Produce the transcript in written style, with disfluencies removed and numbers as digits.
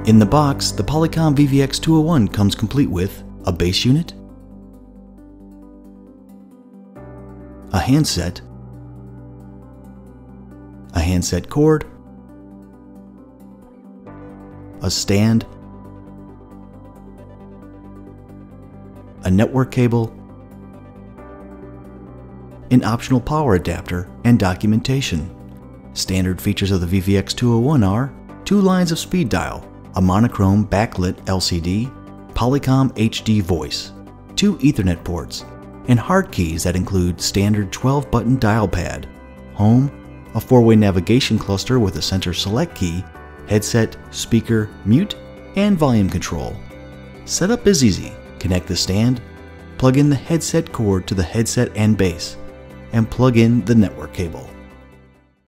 In the box, the Polycom VVX201 comes complete with a base unit, a handset cord, a stand, a network cable, an optional power adapter, and documentation. Standard features of the VVX201 are 2 lines of speed dial, a monochrome backlit LCD, Polycom HD voice, 2 Ethernet ports, and hard keys that include standard 12-button dial pad, home, a 4-way navigation cluster with a center select key, headset, speaker, mute, and volume control. Setup is easy. Connect the stand, plug in the headset cord to the headset and base, and plug in the network cable.